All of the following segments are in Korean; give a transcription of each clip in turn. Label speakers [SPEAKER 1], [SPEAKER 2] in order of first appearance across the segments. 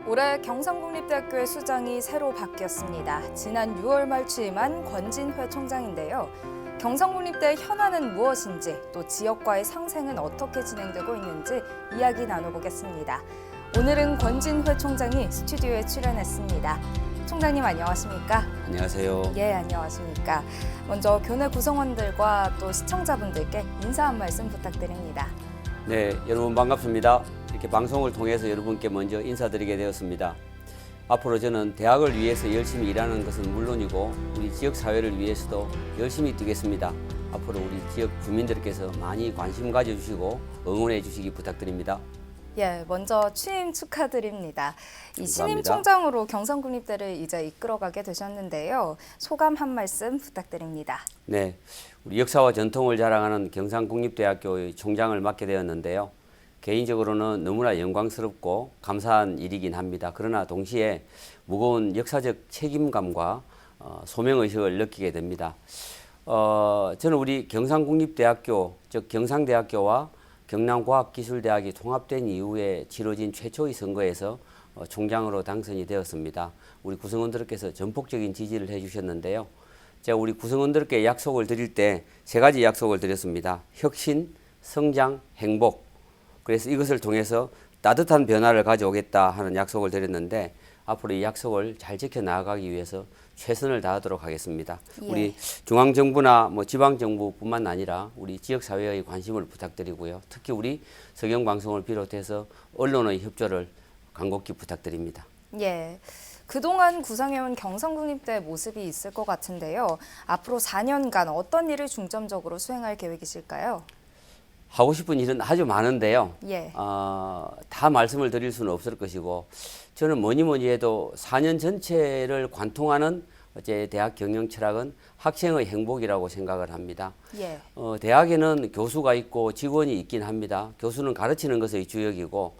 [SPEAKER 1] 올해 경상국립대학교의 수장이 새로 바뀌었습니다. 지난 6월 말 취임한 권진회 총장인데요. 경상국립대의 현안은 무엇인지, 또 지역과의 상생은 어떻게 진행되고 있는지 이야기 나눠보겠습니다. 오늘은 권진회 총장이 스튜디오에 출연했습니다. 총장님 안녕하십니까?
[SPEAKER 2] 안녕하세요.
[SPEAKER 1] 예, 안녕하십니까? 먼저 교내 구성원들과 또 시청자분들께 인사 한 말씀 부탁드립니다.
[SPEAKER 2] 네, 여러분 반갑습니다. 이렇게 방송을 통해서 여러분께 먼저 인사드리게 되었습니다. 앞으로 저는 대학을 위해서 열심히 일하는 것은 물론이고 우리 지역 사회를 위해서도 열심히 뛰겠습니다. 앞으로 우리 지역 주민들께서 많이 관심 가져주시고 응원해 주시기 부탁드립니다.
[SPEAKER 1] 예, 먼저 취임 축하드립니다. 이
[SPEAKER 2] 감사합니다.
[SPEAKER 1] 신임 총장으로 경상국립대를 이제 이끌어가게 되셨는데요. 소감 한 말씀 부탁드립니다.
[SPEAKER 2] 네, 우리 역사와 전통을 자랑하는 경상국립대학교의 총장을 맡게 되었는데요. 개인적으로는 너무나 영광스럽고 감사한 일이긴 합니다. 그러나 동시에 무거운 역사적 책임감과 소명의식을 느끼게 됩니다. 저는 우리 경상국립대학교, 즉 경상대학교와 경남과학기술대학이 통합된 이후에 치러진 최초의 선거에서 총장으로 당선이 되었습니다. 우리 구성원들께서 전폭적인 지지를 해주셨는데요. 제가 우리 구성원들께 약속을 드릴 때 세 가지 약속을 드렸습니다. 혁신, 성장, 행복. 그래서 이것을 통해서 따뜻한 변화를 가져오겠다 하는 약속을 드렸는데 앞으로 이 약속을 잘 지켜나가기 위해서 최선을 다하도록 하겠습니다.
[SPEAKER 1] 예.
[SPEAKER 2] 우리 중앙정부나 지방정부뿐만 아니라 우리 지역사회의 관심을 부탁드리고요. 특히 우리 서경방송을 비롯해서 언론의 협조를 간곡히 부탁드립니다.
[SPEAKER 1] 예, 그동안 구상해온 경상국립대의 모습이 있을 것 같은데요. 앞으로 4년간 어떤 일을 중점적으로 수행할 계획이실까요?
[SPEAKER 2] 하고 싶은 일은 아주 많은데요.
[SPEAKER 1] 예.
[SPEAKER 2] 다 말씀을 드릴 수는 없을 것이고 저는 뭐니 해도 4년 전체를 관통하는 제 대학 경영 철학은 학생의 행복이라고 생각을 합니다.
[SPEAKER 1] 예.
[SPEAKER 2] 대학에는 교수가 있고 직원이 있긴 합니다. 교수는 가르치는 것의 주역이고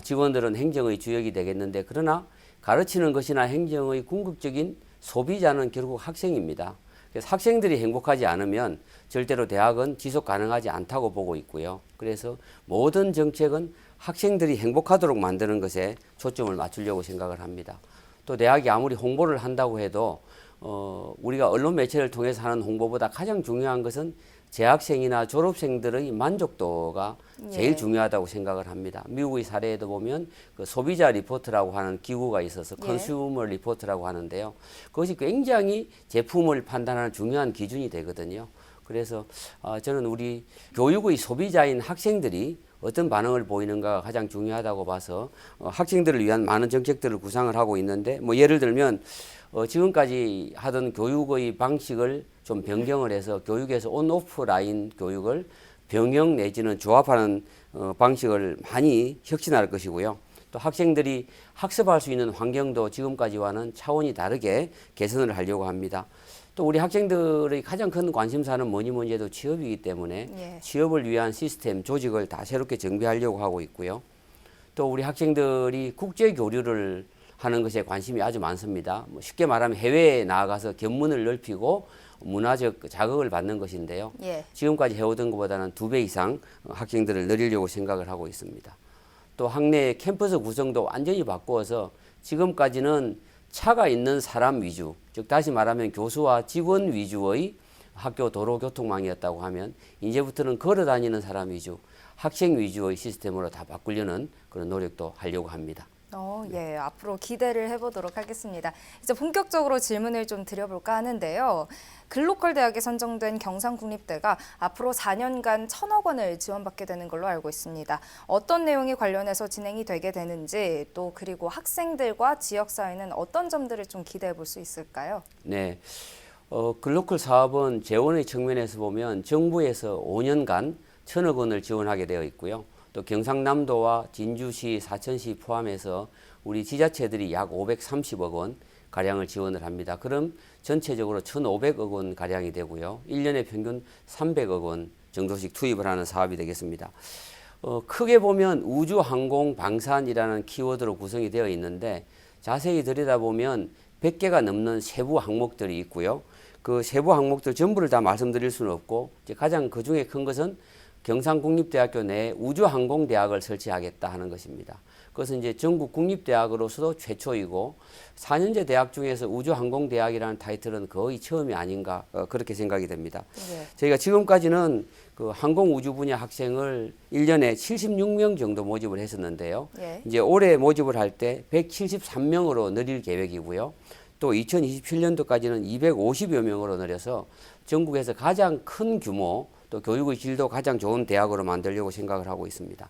[SPEAKER 2] 직원들은 행정의 주역이 되겠는데 그러나 가르치는 것이나 행정의 궁극적인 소비자는 결국 학생입니다. 그래서 학생들이 행복하지 않으면 절대로 대학은 지속 가능하지 않다고 보고 있고요. 그래서 모든 정책은 학생들이 행복하도록 만드는 것에 초점을 맞추려고 생각을 합니다. 또 대학이 아무리 홍보를 한다고 해도 우리가 언론 매체를 통해서 하는 홍보보다 가장 중요한 것은 재학생이나 졸업생들의 만족도가 제일
[SPEAKER 1] 예.
[SPEAKER 2] 중요하다고 생각을 합니다. 미국의 사례에도 보면 그 소비자 리포트라고 하는 기구가 있어서
[SPEAKER 1] 예.
[SPEAKER 2] 컨슈머 리포트라고 하는데요. 그것이 굉장히 제품을 판단하는 중요한 기준이 되거든요. 그래서 저는 우리 교육의 소비자인 학생들이 어떤 반응을 보이는가가 가장 중요하다고 봐서 학생들을 위한 많은 정책들을 구상을 하고 있는데 예를 들면 지금까지 하던 교육의 방식을 좀 변경을 해서 교육에서 온오프라인 교육을 병행 내지는 조합하는 방식을 많이 혁신할 것이고요. 또 학생들이 학습할 수 있는 환경도 지금까지와는 차원이 다르게 개선을 하려고 합니다. 또 우리 학생들의 가장 큰 관심사는 뭐니 해도 취업이기 때문에
[SPEAKER 1] 예.
[SPEAKER 2] 취업을 위한 시스템, 조직을 다 새롭게 정비하려고 하고 있고요. 또 우리 학생들이 국제 교류를 하는 것에 관심이 아주 많습니다. 쉽게 말하면 해외에 나아가서 견문을 넓히고 문화적 자극을 받는 것인데요.
[SPEAKER 1] 예.
[SPEAKER 2] 지금까지 해오던 것보다는 2배 이상 학생들을 늘리려고 생각을 하고 있습니다. 또 학내 캠퍼스 구성도 완전히 바꾸어서 지금까지는 차가 있는 사람 위주, 즉 다시 말하면 교수와 직원 위주의 학교 도로교통망이었다고 하면 이제부터는 걸어 다니는 사람 위주, 학생 위주의 시스템으로 다 바꾸려는 그런 노력도 하려고 합니다.
[SPEAKER 1] 예, 앞으로 기대를 해보도록 하겠습니다. 이제 본격적으로 질문을 좀 드려볼까 하는데요. 글로컬 대학에 선정된 경상국립대가 앞으로 4년간 1,000억 원을 지원받게 되는 걸로 알고 있습니다. 어떤 내용이 관련해서 진행이 되게 되는지, 또 그리고 학생들과 지역사회는 어떤 점들을 좀 기대해 볼 수 있을까요?
[SPEAKER 2] 네, 글로컬 사업은 재원의 측면에서 보면 정부에서 5년간 1,000억 원을 지원하게 되어 있고요. 또 경상남도와 진주시, 사천시 포함해서 우리 지자체들이 약 530억 원 가량을 지원을 합니다. 그럼 전체적으로 1,500억 원 가량이 되고요. 1년에 평균 300억 원 정도씩 투입을 하는 사업이 되겠습니다. 크게 보면 우주, 항공, 방산이라는 키워드로 구성이 되어 있는데 자세히 들여다보면 100개가 넘는 세부 항목들이 있고요. 그 세부 항목들 전부를 다 말씀드릴 수는 없고 이제 가장 그 중에 큰 것은 경상국립대학교 내에 우주항공대학을 설치하겠다 하는 것입니다. 그것은 이제 전국 국립대학으로서도 최초이고 4년제 대학 중에서 우주항공대학이라는 타이틀은 거의 처음이 아닌가 그렇게 생각이 됩니다.
[SPEAKER 1] 예.
[SPEAKER 2] 저희가 지금까지는 그 항공우주 분야 학생을 1년에 76명 정도 모집을 했었는데요.
[SPEAKER 1] 예.
[SPEAKER 2] 이제 올해 모집을 할 때 173명으로 늘릴 계획이고요. 또 2027년도까지는 250여 명으로 늘려서 전국에서 가장 큰 규모 또 교육의 질도 가장 좋은 대학으로 만들려고 생각을 하고 있습니다.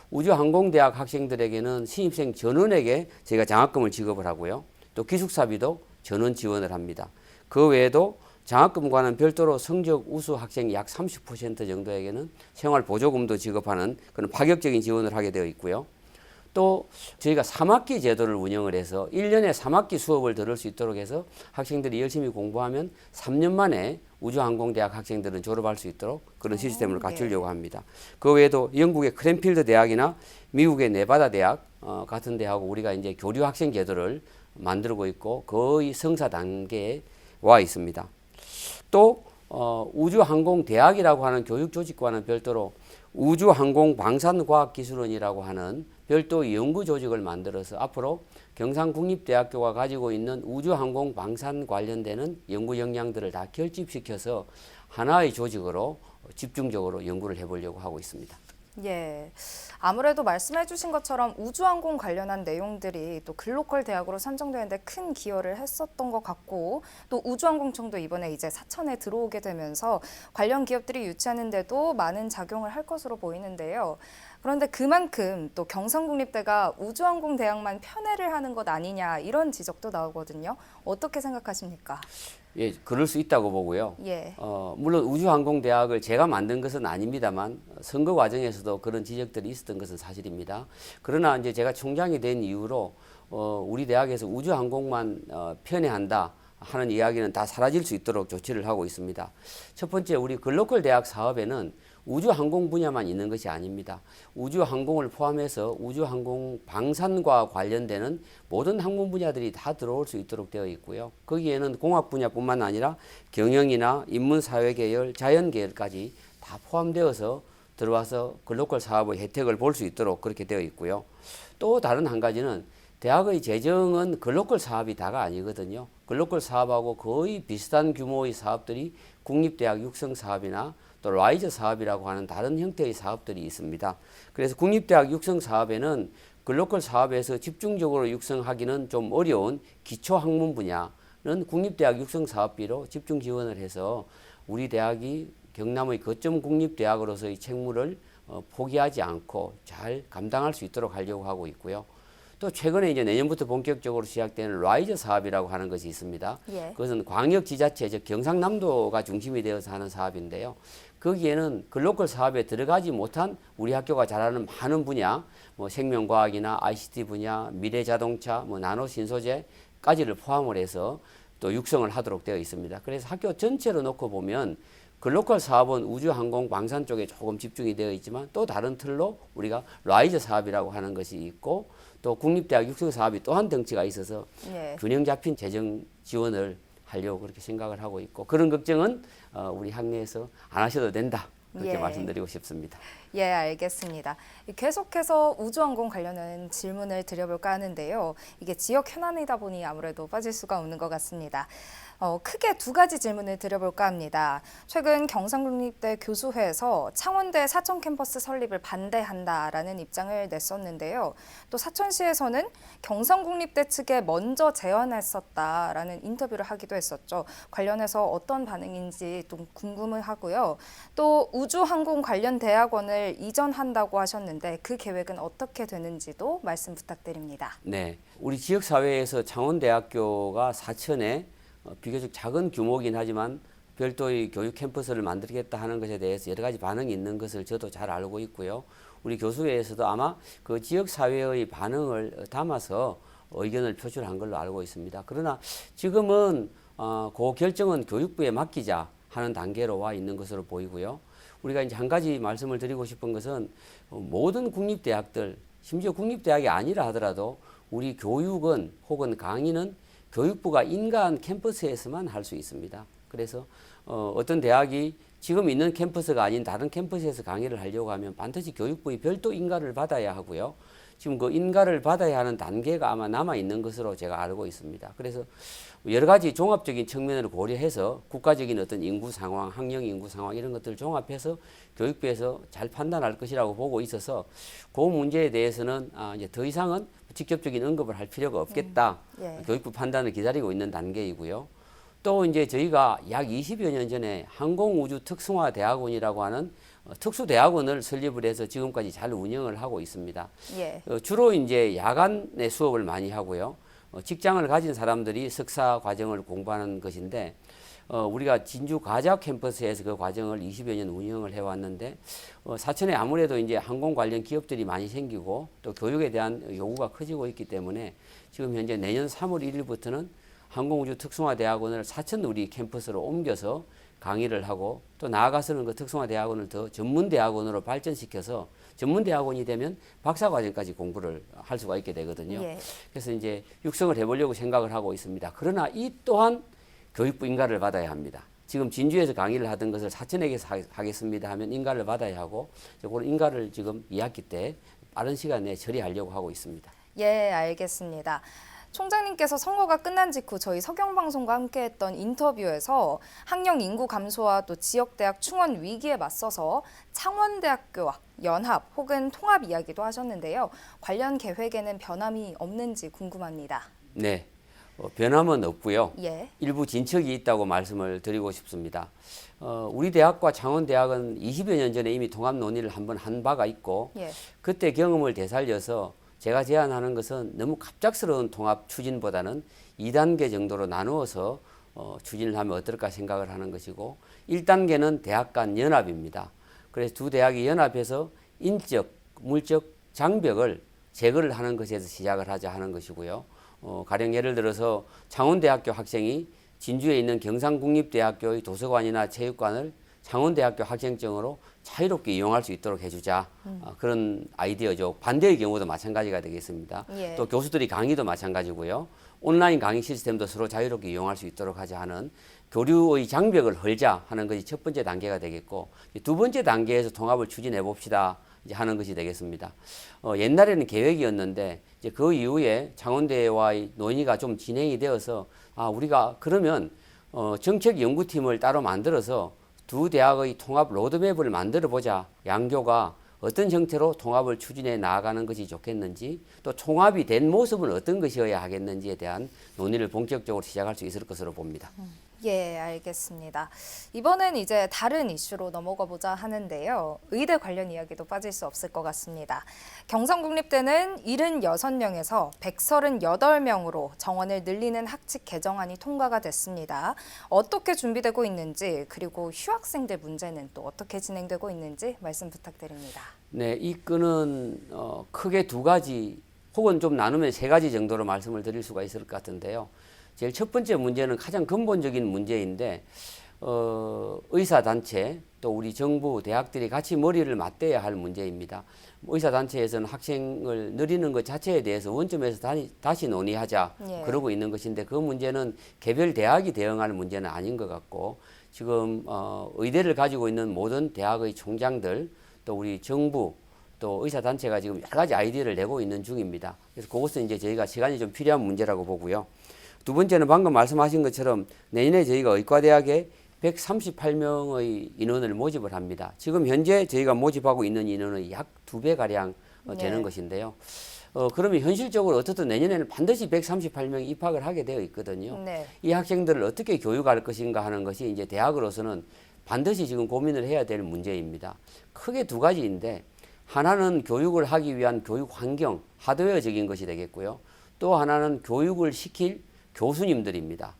[SPEAKER 2] 우주항공대학 학생들에게는 신입생 전원에게 저희가 장학금을 지급을 하고요. 또 기숙사비도 전원 지원을 합니다. 그 외에도 장학금과는 별도로 성적 우수 학생 약 30% 정도에게는 생활보조금도 지급하는 그런 파격적인 지원을 하게 되어 있고요. 또 저희가 3학기 제도를 운영을 해서 1년에 3학기 수업을 들을 수 있도록 해서 학생들이 열심히 공부하면 3년 만에 우주항공대학 학생들은 졸업할 수 있도록 그런 시스템을 갖추려고 합니다. 그 외에도 영국의 크랜필드 대학이나 미국의 네바다 대학 같은 데하고 우리가 이제 교류 학생 제도를 만들고 있고 거의 성사 단계에 와 있습니다. 또 우주항공대학이라고 하는 교육조직과는 별도로 우주항공방산과학기술원이라고 하는 별도 연구조직을 만들어서 앞으로 경상국립대학교가 가지고 있는 우주항공방산 관련되는 연구 역량들을 다 결집시켜서 하나의 조직으로 집중적으로 연구를 해보려고 하고 있습니다.
[SPEAKER 1] 예, 아무래도 말씀해 주신 것처럼 우주항공 관련한 내용들이 또 글로컬 대학으로 선정되는데 큰 기여를 했었던 것 같고 또 우주항공청도 이번에 이제 사천에 들어오게 되면서 관련 기업들이 유치하는데도 많은 작용을 할 것으로 보이는데요. 그런데 그만큼 또 경상국립대가 우주항공대학만 편애를 하는 것 아니냐 이런 지적도 나오거든요. 어떻게 생각하십니까?
[SPEAKER 2] 예, 그럴 수 있다고 보고요.
[SPEAKER 1] 예.
[SPEAKER 2] 물론 우주항공대학을 제가 만든 것은 아닙니다만 선거 과정에서도 그런 지적들이 있었던 것은 사실입니다. 그러나 이제 제가 총장이 된 이후로 우리 대학에서 우주항공만 편애한다 하는 이야기는 다 사라질 수 있도록 조치를 하고 있습니다. 첫 번째, 우리 글로컬 대학 사업에는 우주항공 분야만 있는 것이 아닙니다. 우주항공을 포함해서 우주항공 방산과 관련되는 모든 학문 분야들이 다 들어올 수 있도록 되어 있고요. 거기에는 공학 분야뿐만 아니라 경영이나 인문사회계열, 자연계열까지 다 포함되어서 들어와서 글로컬 사업의 혜택을 볼 수 있도록 그렇게 되어 있고요. 또 다른 한 가지는 대학의 재정은 글로컬 사업이 다가 아니거든요. 글로컬 사업하고 거의 비슷한 규모의 사업들이 국립대학 육성 사업이나 또 라이저 사업이라고 하는 다른 형태의 사업들이 있습니다. 그래서 국립대학 육성 사업에는 글로컬 사업에서 집중적으로 육성하기는 좀 어려운 기초학문 분야는 국립대학 육성 사업비로 집중 지원을 해서 우리 대학이 경남의 거점 국립대학으로서의 책무를 포기하지 않고 잘 감당할 수 있도록 하려고 하고 있고요. 또 최근에 이제 내년부터 본격적으로 시작되는 라이저 사업이라고 하는 것이 있습니다.
[SPEAKER 1] 예.
[SPEAKER 2] 그것은 광역지자체, 즉 경상남도가 중심이 되어서 하는 사업인데요. 거기에는 글로컬 사업에 들어가지 못한 우리 학교가 잘하는 많은 분야, 뭐 생명과학이나 ICT 분야, 미래자동차, 뭐 나노신소재까지를 포함을 해서 또 육성을 하도록 되어 있습니다. 그래서 학교 전체로 놓고 보면 글로컬 사업은 우주항공 방산 쪽에 조금 집중이 되어 있지만 또 다른 틀로 우리가 라이저 사업이라고 하는 것이 있고 또 국립대학 육성 사업이 또한 덩치가 있어서
[SPEAKER 1] 예.
[SPEAKER 2] 균형 잡힌 재정 지원을 하려고 그렇게 생각을 하고 있고 그런 걱정은 우리 학내에서 안 하셔도 된다. 그렇게
[SPEAKER 1] 예.
[SPEAKER 2] 말씀드리고 싶습니다.
[SPEAKER 1] 예, 알겠습니다. 계속해서 우주항공 관련한 질문을 드려볼까 하는데요. 이게 지역 현안이다 보니 아무래도 빠질 수가 없는 것 같습니다. 크게 두 가지 질문을 드려볼까 합니다. 최근 경상국립대 교수회에서 창원대 사천 캠퍼스 설립을 반대한다라는 입장을 냈었는데요. 또 사천시에서는 경상국립대 측에 먼저 제안했었다라는 인터뷰를 하기도 했었죠. 관련해서 어떤 반응인지 좀 궁금하고요. 또 우주항공 관련 대학원을 이전한다고 하셨는데 그 계획은 어떻게 되는지도 말씀 부탁드립니다.
[SPEAKER 2] 네, 우리 지역 사회에서 창원대학교가 사천에 비교적 작은 규모이긴 하지만 별도의 교육 캠퍼스를 만들겠다 하는 것에 대해서 여러 가지 반응이 있는 것을 저도 잘 알고 있고요. 우리 교수회에서도 아마 그 지역 사회의 반응을 담아서 의견을 표출한 걸로 알고 있습니다. 그러나 지금은 그 결정은 교육부에 맡기자 하는 단계로 와 있는 것으로 보이고요. 우리가 이제 한 가지 말씀을 드리고 싶은 것은 모든 국립대학들, 심지어 국립대학이 아니라 하더라도 우리 교육은 혹은 강의는 교육부가 인가한 캠퍼스에서만 할 수 있습니다. 그래서 어떤 대학이 지금 있는 캠퍼스가 아닌 다른 캠퍼스에서 강의를 하려고 하면 반드시 교육부의 별도 인가를 받아야 하고요. 지금 그 인가를 받아야 하는 단계가 아마 남아 있는 것으로 제가 알고 있습니다. 그래서 여러 가지 종합적인 측면을 고려해서 국가적인 어떤 인구 상황, 학령 인구 상황 이런 것들을 종합해서 교육부에서 잘 판단할 것이라고 보고 있어서 그 문제에 대해서는 이제 더 이상은 직접적인 언급을 할 필요가 없겠다.
[SPEAKER 1] 예.
[SPEAKER 2] 교육부 판단을 기다리고 있는 단계이고요. 또 이제 저희가 약 20여 년 전에 항공우주특성화대학원이라고 하는 특수대학원을 설립을 해서 지금까지 잘 운영을 하고 있습니다.
[SPEAKER 1] 예.
[SPEAKER 2] 주로 이제 야간에 수업을 많이 하고요. 직장을 가진 사람들이 석사 과정을 공부하는 것인데 우리가 진주 가자 캠퍼스에서 그 과정을 20여 년 운영을 해왔는데 사천에 아무래도 이제 항공 관련 기업들이 많이 생기고 또 교육에 대한 요구가 커지고 있기 때문에 지금 현재 내년 3월 1일부터는 항공우주특성화대학원을 사천 우리 캠퍼스로 옮겨서 강의를 하고 또 나아가서는 그 특성화대학원을 더 전문대학원으로 발전시켜서 전문대학원이 되면 박사과정까지 공부를 할 수가 있게 되거든요.
[SPEAKER 1] 예.
[SPEAKER 2] 그래서 이제 육성을 해보려고 생각을 하고 있습니다. 그러나 이 또한 교육부 인가를 받아야 합니다. 지금 진주에서 강의를 하던 것을 사천에게서 하겠습니다 하면 인가를 받아야 하고 그런 인가를 지금 2학기 때 빠른 시간 내에 처리하려고 하고 있습니다.
[SPEAKER 1] 예, 알겠습니다. 총장님께서 선거가 끝난 직후 저희 서경방송과 함께했던 인터뷰에서 학령 인구 감소와 또 지역대학 충원 위기에 맞서서 창원대학교와 연합 혹은 통합 이야기도 하셨는데요. 관련 계획에는 변함이 없는지 궁금합니다.
[SPEAKER 2] 네, 변함은 없고요.
[SPEAKER 1] 예.
[SPEAKER 2] 일부 진척이 있다고 말씀을 드리고 싶습니다. 우리 대학과 창원대학은 20여 년 전에 이미 통합 논의를 한번 한 바가 있고
[SPEAKER 1] 예.
[SPEAKER 2] 그때 경험을 되살려서 제가 제안하는 것은 너무 갑작스러운 통합 추진보다는 2단계 정도로 나누어서 추진을 하면 어떨까 생각을 하는 것이고 1단계는 대학 간 연합입니다. 그래서 두 대학이 연합해서 인적, 물적 장벽을 제거를 하는 것에서 시작을 하자 하는 것이고요. 가령 예를 들어서 창원대학교 학생이 진주에 있는 경상국립대학교의 도서관이나 체육관을 창원대학교 학생증으로 자유롭게 이용할 수 있도록 해주자. 그런 아이디어죠. 반대의 경우도 마찬가지가 되겠습니다.
[SPEAKER 1] 예.
[SPEAKER 2] 또 교수들이 강의도 마찬가지고요. 온라인 강의 시스템도 서로 자유롭게 이용할 수 있도록 하자 하는 교류의 장벽을 헐자 하는 것이 첫 번째 단계가 되겠고 두 번째 단계에서 통합을 추진해 봅시다 이제 하는 것이 되겠습니다. 옛날에는 계획이었는데 이제 그 이후에 창원대와의 논의가 좀 진행이 되어서 우리가 그러면 정책 연구팀을 따로 만들어서 두 대학의 통합 로드맵을 만들어 보자. 양교가 어떤 형태로 통합을 추진해 나아가는 것이 좋겠는지 또 통합이 된 모습은 어떤 것이어야 하겠는지에 대한 논의를 본격적으로 시작할 수 있을 것으로 봅니다.
[SPEAKER 1] 예, 알겠습니다. 이번엔 이제 다른 이슈로 넘어가 보자 하는데요. 의대 관련 이야기도 빠질 수 없을 것 같습니다. 경성국립대는 76명에서 138명으로 정원을 늘리는 학칙 개정안이 통과가 됐습니다. 어떻게 준비되고 있는지 그리고 휴학생들 문제는 또 어떻게 진행되고 있는지 말씀 부탁드립니다.
[SPEAKER 2] 네, 이 건은 크게 두 가지 혹은 좀 나누면 세 가지 정도로 말씀을 드릴 수가 있을 것 같은데요. 제일 첫 번째 문제는 가장 근본적인 문제인데 의사단체 또 우리 정부 대학들이 같이 머리를 맞대야 할 문제입니다. 의사단체에서는 학생을 늘리는 것 자체에 대해서 원점에서 다시 논의하자
[SPEAKER 1] 예.
[SPEAKER 2] 그러고 있는 것인데 그 문제는 개별 대학이 대응할 문제는 아닌 것 같고 지금 의대를 가지고 있는 모든 대학의 총장들 또 우리 정부 또 의사단체가 지금 여러 가지 아이디어를 내고 있는 중입니다. 그래서 그것은 이제 저희가 시간이 좀 필요한 문제라고 보고요. 두 번째는 방금 말씀하신 것처럼 내년에 저희가 의과대학에 138명의 인원을 모집을 합니다. 지금 현재 저희가 모집하고 있는 인원은 약 2배가량 되는
[SPEAKER 1] 네.
[SPEAKER 2] 것인데요. 그러면 현실적으로 어떻든 내년에는 반드시 138명이 입학을 하게 되어 있거든요.
[SPEAKER 1] 네.
[SPEAKER 2] 이 학생들을 어떻게 교육할 것인가 하는 것이 이제 대학으로서는 반드시 지금 고민을 해야 될 문제입니다. 크게 두 가지인데 하나는 교육을 하기 위한 교육 환경, 하드웨어적인 것이 되겠고요. 또 하나는 교육을 시킬 교수님들입니다.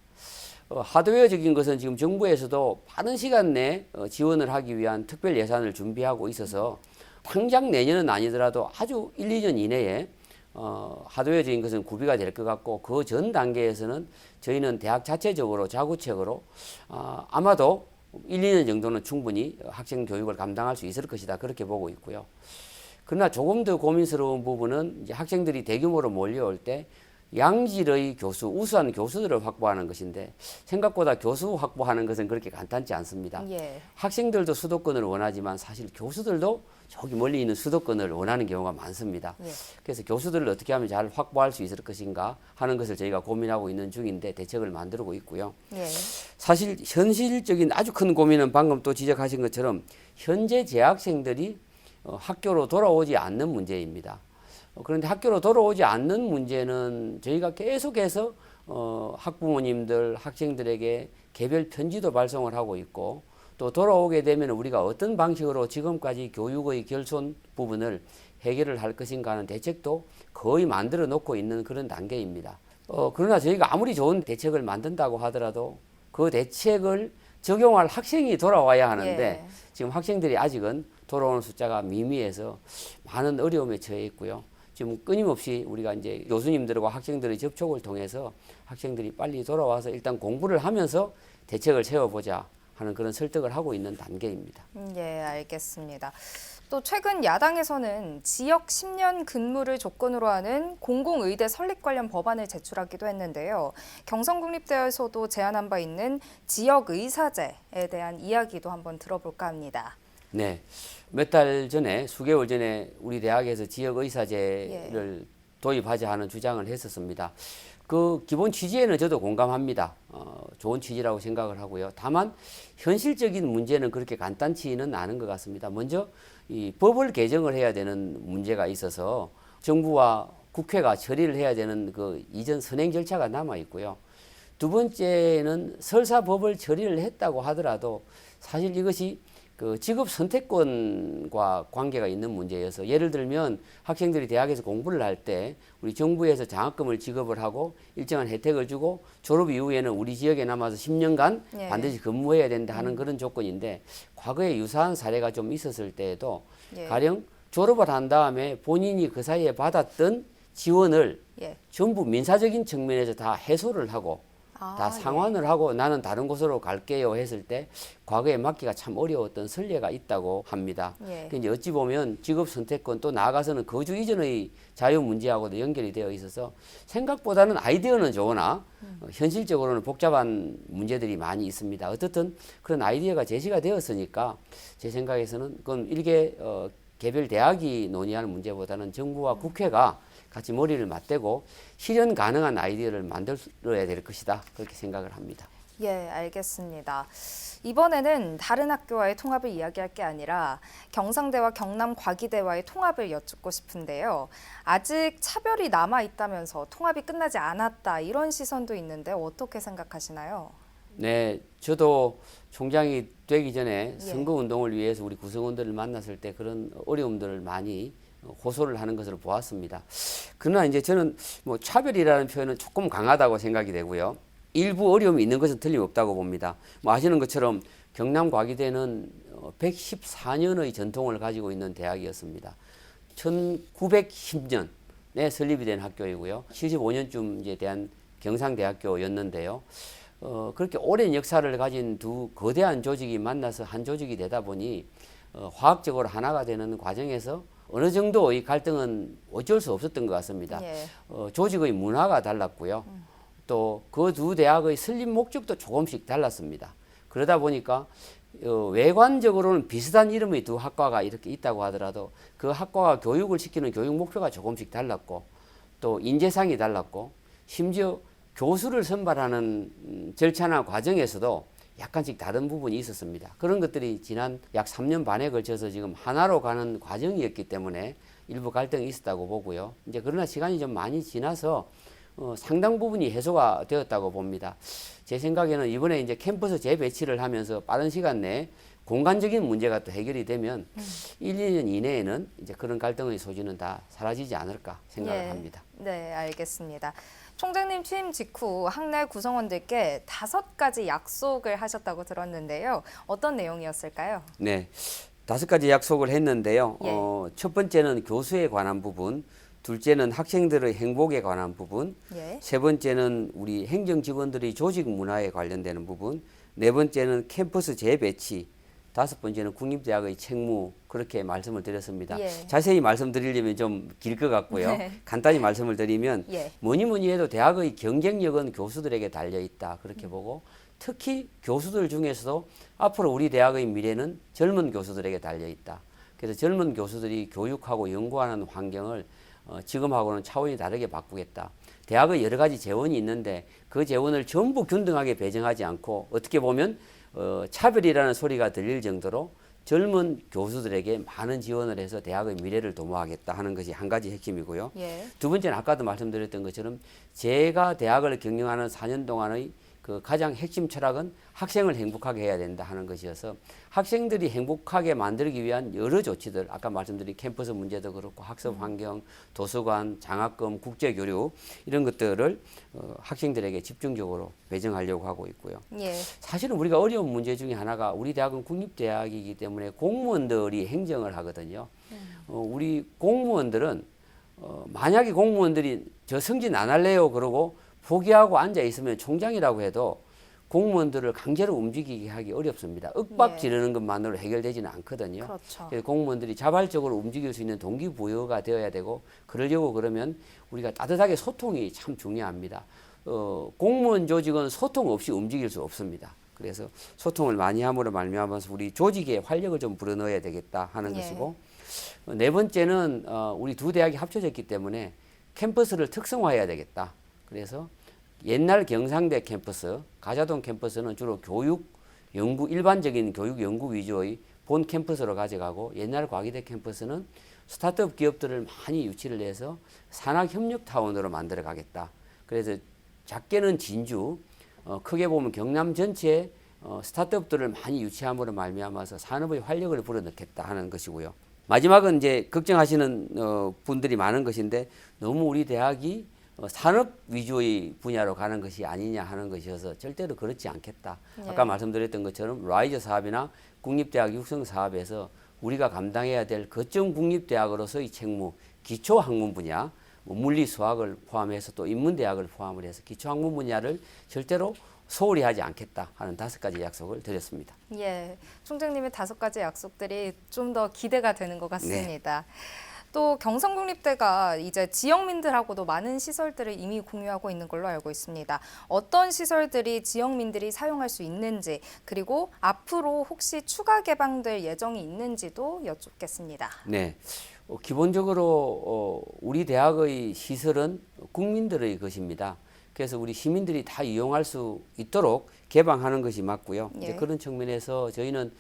[SPEAKER 2] 하드웨어적인 것은 지금 정부에서도 빠른 시간 내에 지원을 하기 위한 특별 예산을 준비하고 있어서 당장 내년은 아니더라도 아주 1, 2년 이내에 하드웨어적인 것은 구비가 될 것 같고 그 전 단계에서는 저희는 대학 자체적으로 자구책으로 아마도 1, 2년 정도는 충분히 학생 교육을 감당할 수 있을 것이다 그렇게 보고 있고요. 그러나 조금 더 고민스러운 부분은 이제 학생들이 대규모로 몰려올 때 양질의 교수, 우수한 교수들을 확보하는 것인데 생각보다 교수 확보하는 것은 그렇게 간단치 않습니다.
[SPEAKER 1] 예.
[SPEAKER 2] 학생들도 수도권을 원하지만 사실 교수들도 저기 멀리 있는 수도권을 원하는 경우가 많습니다.
[SPEAKER 1] 예.
[SPEAKER 2] 그래서 교수들을 어떻게 하면 잘 확보할 수 있을 것인가 하는 것을 저희가 고민하고 있는 중인데 대책을 만들고 있고요.
[SPEAKER 1] 예.
[SPEAKER 2] 사실 현실적인 아주 큰 고민은 방금 또 지적하신 것처럼 현재 재학생들이 학교로 돌아오지 않는 문제입니다. 그런데 학교로 돌아오지 않는 문제는 저희가 계속해서 학부모님들, 학생들에게 개별 편지도 발송을 하고 있고 또 돌아오게 되면 우리가 어떤 방식으로 지금까지 교육의 결손 부분을 해결을 할 것인가 하는 대책도 거의 만들어 놓고 있는 그런 단계입니다. 그러나 저희가 아무리 좋은 대책을 만든다고 하더라도 그 대책을 적용할 학생이 돌아와야 하는데
[SPEAKER 1] 예.
[SPEAKER 2] 지금 학생들이 아직은 돌아오는 숫자가 미미해서 많은 어려움에 처해 있고요. 지금 끊임없이 우리가 이제 교수님들과 학생들의 접촉을 통해서 학생들이 빨리 돌아와서 일단 공부를 하면서 대책을 세워보자 하는 그런 설득을 하고 있는 단계입니다.
[SPEAKER 1] 예, 알겠습니다. 또 최근 야당에서는 지역 10년 근무를 조건으로 하는 공공의대 설립 관련 법안을 제출하기도 했는데요. 경성국립대에서도 제안한 바 있는 지역의사제에 대한 이야기도 한번 들어볼까 합니다.
[SPEAKER 2] 네, 몇 달 전에 수개월 전에 우리 대학에서 지역의사제를 도입하자 하는 주장을 했었습니다. 그 기본 취지에는 저도 공감합니다. 좋은 취지라고 생각을 하고요. 다만 현실적인 문제는 그렇게 간단치는 않은 것 같습니다. 먼저 이 법을 개정을 해야 되는 문제가 있어서 정부와 국회가 처리를 해야 되는 그 이전 선행 절차가 남아 있고요. 두 번째는 설사 법을 처리를 했다고 하더라도 사실 이것이 그 직업 선택권과 관계가 있는 문제여서 예를 들면 학생들이 대학에서 공부를 할 때 우리 정부에서 장학금을 지급을 하고 일정한 혜택을 주고 졸업 이후에는 우리 지역에 남아서 10년간
[SPEAKER 1] 예.
[SPEAKER 2] 반드시 근무해야 된다 하는 그런 조건인데 과거에 유사한 사례가 좀 있었을 때에도
[SPEAKER 1] 예.
[SPEAKER 2] 가령 졸업을 한 다음에 본인이 그 사이에 받았던 지원을
[SPEAKER 1] 예.
[SPEAKER 2] 전부 민사적인 측면에서 다 해소를 하고 다
[SPEAKER 1] 예.
[SPEAKER 2] 상환을 하고 나는 다른 곳으로 갈게요 했을 때 과거에 맡기가 참 어려웠던 선례가 있다고 합니다.
[SPEAKER 1] 예.
[SPEAKER 2] 이제 어찌 보면 직업 선택권 또 나아가서는 거주 이전의 자유 문제하고도 연결이 되어 있어서 생각보다는 아이디어는 좋으나 현실적으로는 복잡한 문제들이 많이 있습니다. 어떻든 그런 아이디어가 제시가 되었으니까 제 생각에서는 그건 일개 개별 대학이 논의하는 문제보다는 정부와 국회가 같이 머리를 맞대고 실현 가능한 아이디어를 만들어야 될 것이다. 그렇게 생각을 합니다.
[SPEAKER 1] 예, 알겠습니다. 이번에는 다른 학교와의 통합을 이야기할 게 아니라 경상대와 경남과기대와의 통합을 여쭙고 싶은데요. 아직 차별이 남아 있다면서 통합이 끝나지 않았다 이런 시선도 있는데 어떻게 생각하시나요?
[SPEAKER 2] 네, 저도 총장이 되기 전에
[SPEAKER 1] 예.
[SPEAKER 2] 선거운동을 위해서 우리 구성원들을 만났을 때 그런 어려움들을 많이 호소를 하는 것을 보았습니다. 그러나 이제 저는 뭐 차별이라는 표현은 조금 강하다고 생각이 되고요. 일부 어려움이 있는 것은 틀림없다고 봅니다. 뭐 아시는 것처럼 경남과기대는 114년의 전통을 가지고 있는 대학이었습니다. 1910년에 설립이 된 학교이고요. 75년쯤 이제 대한 경상대학교였는데요. 그렇게 오랜 역사를 가진 두 거대한 조직이 만나서 한 조직이 되다 보니 화학적으로 하나가 되는 과정에서 어느 정도의 갈등은 어쩔 수 없었던 것 같습니다.
[SPEAKER 1] 예.
[SPEAKER 2] 조직의 문화가 달랐고요. 또 그 두 대학의 설립 목적도 조금씩 달랐습니다. 그러다 보니까 외관적으로는 비슷한 이름의 두 학과가 이렇게 있다고 하더라도 그 학과가 교육을 시키는 교육 목표가 조금씩 달랐고 또 인재상이 달랐고 심지어 교수를 선발하는 절차나 과정에서도 약간씩 다른 부분이 있었습니다. 그런 것들이 지난 약 3년 반에 걸쳐서 지금 하나로 가는 과정이었기 때문에 일부 갈등이 있었다고 보고요. 이제 그러나 시간이 좀 많이 지나서 상당 부분이 해소가 되었다고 봅니다. 제 생각에는 이번에 이제 캠퍼스 재배치를 하면서 빠른 시간 내에 공간적인 문제가 또 해결이 되면 1, 2년 이내에는 이제 그런 갈등의 소지는 다 사라지지 않을까 생각을 합니다.
[SPEAKER 1] 네, 알겠습니다. 총장님 취임 직후 학내 구성원들께 5가지 약속을 하셨다고 들었는데요. 어떤 내용이었을까요?
[SPEAKER 2] 네, 5가지 약속을 했는데요.
[SPEAKER 1] 예.
[SPEAKER 2] 첫 번째는 교수에 관한 부분, 둘째는 학생들의 행복에 관한 부분,
[SPEAKER 1] 예.
[SPEAKER 2] 세 번째는 우리 행정 직원들의 조직 문화에 관련되는 부분, 네 번째는 캠퍼스 재배치, 다섯 번째는 국립대학의 책무 그렇게 말씀을 드렸습니다.
[SPEAKER 1] 예.
[SPEAKER 2] 자세히 말씀드리려면 좀 길 것 같고요.
[SPEAKER 1] 네.
[SPEAKER 2] 간단히 말씀을 드리면
[SPEAKER 1] 예.
[SPEAKER 2] 뭐니 해도 대학의 경쟁력은 교수들에게 달려 있다 그렇게 보고 특히 교수들 중에서도 앞으로 우리 대학의 미래는 젊은 교수들에게 달려 있다. 그래서 젊은 교수들이 교육하고 연구하는 환경을 지금하고는 차원이 다르게 바꾸겠다. 대학의 여러 가지 재원이 있는데 그 재원을 전부 균등하게 배정하지 않고 어떻게 보면 차별이라는 소리가 들릴 정도로 젊은 교수들에게 많은 지원을 해서 대학의 미래를 도모하겠다 하는 것이 한 가지 핵심이고요.
[SPEAKER 1] 예.
[SPEAKER 2] 두 번째는 아까도 말씀드렸던 것처럼 제가 대학을 경영하는 4년 동안의 그 가장 핵심 철학은 학생을 행복하게 해야 된다 하는 것이어서 학생들이 행복하게 만들기 위한 여러 조치들 아까 말씀드린 캠퍼스 문제도 그렇고 학습 환경, 도서관, 장학금, 국제교류 이런 것들을 학생들에게 집중적으로 배정하려고 하고 있고요.
[SPEAKER 1] 예.
[SPEAKER 2] 사실은 우리가 어려운 문제 중에 하나가 우리 대학은 국립대학이기 때문에 공무원들이 행정을 하거든요. 우리 공무원들은 만약에 공무원들이 저 승진 안 할래요 그러고 포기하고 앉아 있으면 총장이라고 해도 공무원들을 강제로 움직이게 하기 어렵습니다. 윽박 지르는 것만으로 해결되지는 않거든요.
[SPEAKER 1] 그렇죠.
[SPEAKER 2] 그래서 공무원들이 자발적으로 움직일 수 있는 동기부여가 되어야 되고 그러려고 그러면 우리가 따뜻하게 소통이 참 중요합니다. 공무원 조직은 소통 없이 움직일 수 없습니다. 그래서 소통을 많이 함으로 말미암아서 우리 조직에 활력을 좀 불어넣어야 되겠다 하는
[SPEAKER 1] 예.
[SPEAKER 2] 것이고 네 번째는 우리 두 대학이 합쳐졌기 때문에 캠퍼스를 특성화해야 되겠다. 그래서 옛날 경상대 캠퍼스, 가자동 캠퍼스는 주로 교육, 연구, 일반적인 교육 연구 위주의 본 캠퍼스로 가져가고 옛날 과기대 캠퍼스는 스타트업 기업들을 많이 유치를 해서 산학협력타운으로 만들어 가겠다. 그래서 작게는 진주, 크게 보면 경남 전체에 스타트업들을 많이 유치함으로 말미암아서 산업의 활력을 불어넣겠다 하는 것이고요. 마지막은 이제 걱정하시는 분들이 많은 것인데 너무 우리 대학이 산업 위주의 분야로 가는 것이 아니냐 하는 것이어서 절대로 그렇지 않겠다.
[SPEAKER 1] 예.
[SPEAKER 2] 아까 말씀드렸던 것처럼 라이저 사업이나 국립대학 육성 사업에서 우리가 감당해야 될 거점 국립대학으로서의 책무, 기초학문 분야, 물리 수학을 포함해서 또 인문대학을 포함을 해서 기초학문 분야를 절대로 소홀히 하지 않겠다 하는 5가지 약속을 드렸습니다.
[SPEAKER 1] 예. 총장님의 5가지 약속들이 좀 더 기대가 되는 것 같습니다. 또 경성국립대가 이제 지역민들하고도 많은 시설들을 이미 공유하고 있는 걸로 알고 있습니다. 어떤 시설들이 지역민들이 사용할 수 있는지 그리고 앞으로 혹시 추가 개방될 예정이 있는지도 여쭙겠습니다.
[SPEAKER 2] 네, 기본적으로 우리 대학의 시설은 국민들의 것입니다. 그래서 우리 시민들이 다 이용할 수 있도록 개방하는 것이 맞고요.
[SPEAKER 1] 예.
[SPEAKER 2] 이제 그런 측면에서 저희는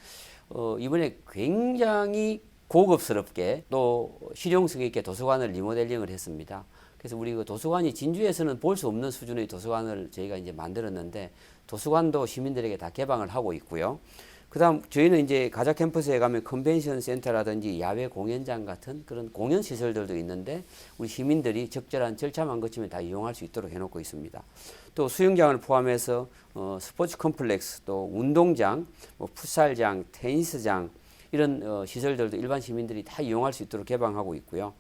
[SPEAKER 2] 이번에 굉장히 고급스럽게 또 실용성 있게 도서관을 리모델링을 했습니다. 그래서 우리 그 도서관이 진주에서는 볼 수 없는 수준의 도서관을 저희가 이제 만들었는데 도서관도 시민들에게 다 개방을 하고 있고요. 그다음 저희는 이제 가자 캠퍼스에 가면 컨벤션 센터라든지 야외 공연장 같은 그런 공연 시설들도 있는데 우리 시민들이 적절한 절차만 거치면 다 이용할 수 있도록 해놓고 있습니다. 또 수영장을 포함해서 스포츠 컴플렉스, 또 운동장, 뭐 풋살장, 테니스장 이런 시설들도 일반 시민들이 다 이용할 수 있도록 개방하고 있고요.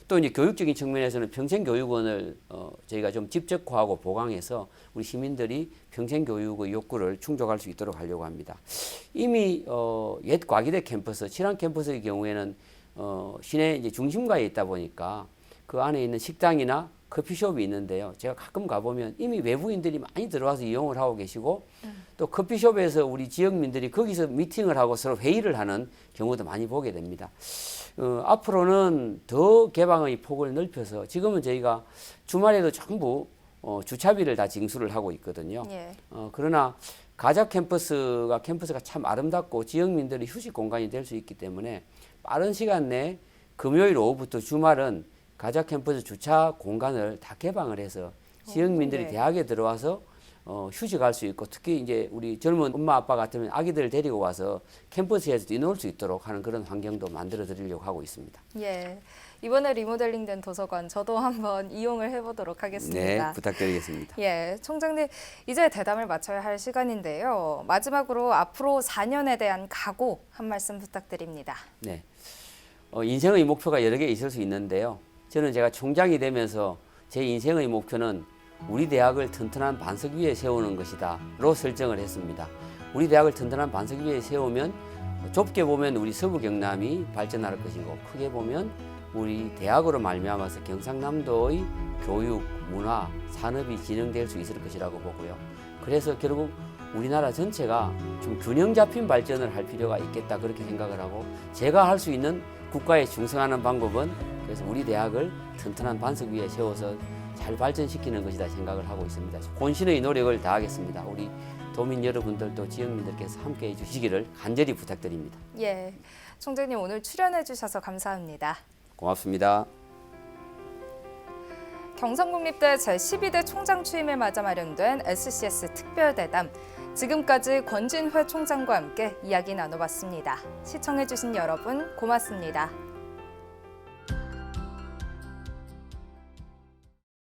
[SPEAKER 2] 또 이제 교육적인 측면에서는 평생교육원을 저희가 좀 집적화하고 보강해서 우리 시민들이 평생교육의 욕구를 충족할 수 있도록 하려고 합니다. 이미 옛 과기대 캠퍼스, 칠안 캠퍼스의 경우에는 시내 이제 중심가에 있다 보니까 그 안에 있는 식당이나 커피숍이 있는데요. 제가 가끔 가보면 이미 외부인들이 많이 들어와서 이용을 하고 계시고 또 커피숍에서 우리 지역민들이 거기서 미팅을 하고 서로 회의를 하는 경우도 많이 보게 됩니다. 앞으로는 더 개방의 폭을 넓혀서 지금은 저희가 주말에도 전부 주차비를 다 징수를 하고 있거든요.
[SPEAKER 1] 예.
[SPEAKER 2] 그러나 가자 캠퍼스가 참 아름답고 지역민들의 휴식 공간이 될 수 있기 때문에 빠른 시간 내에 금요일 오후부터 주말은 가자 캠퍼스 주차 공간을 다 개방을 해서 지역민들이
[SPEAKER 1] 네.
[SPEAKER 2] 대학에 들어와서 휴식할 수 있고 특히 이제 우리 젊은 엄마 아빠 같으면 아기들을 데리고 와서 캠퍼스에서 뛰놀 수 있도록 하는 그런 환경도 만들어 드리려고 하고 있습니다.
[SPEAKER 1] 예. 이번에 리모델링된 도서관 저도 한번 이용을 해보도록 하겠습니다.
[SPEAKER 2] 네, 부탁드리겠습니다.
[SPEAKER 1] 예, 총장님 이제 대담을 마쳐야 할 시간인데요. 마지막으로 앞으로 4년에 대한 각오 한 말씀 부탁드립니다.
[SPEAKER 2] 네, 인생의 목표가 여러 개 있을 수 있는데요. 저는 제가 총장이 되면서 제 인생의 목표는 우리 대학을 튼튼한 반석 위에 세우는 것이다 로 설정을 했습니다. 우리 대학을 튼튼한 반석 위에 세우면 좁게 보면 우리 서부 경남이 발전할 것이고 크게 보면 우리 대학으로 말미암아서 경상남도의 교육, 문화, 산업이 진행될 수 있을 것이라고 보고요. 그래서 결국 우리나라 전체가 좀 균형 잡힌 발전을 할 필요가 있겠다 그렇게 생각을 하고 제가 할 수 있는 국가에 충성하는 방법은 그래서 우리 대학을 튼튼한 반석 위에 세워서 잘 발전시키는 것이다 생각을 하고 있습니다. 혼신의 노력을 다하겠습니다. 우리 도민 여러분들도 지역민들께서 함께해 주시기를 간절히 부탁드립니다.
[SPEAKER 1] 예, 총재님 오늘 출연해 주셔서 감사합니다.
[SPEAKER 2] 고맙습니다.
[SPEAKER 1] 경상국립대 제12대 총장 취임을 맞아 마련된 SCS 특별대담. 지금까지 권진회 총장과 함께 이야기 나눠봤습니다. 시청해주신 여러분 고맙습니다.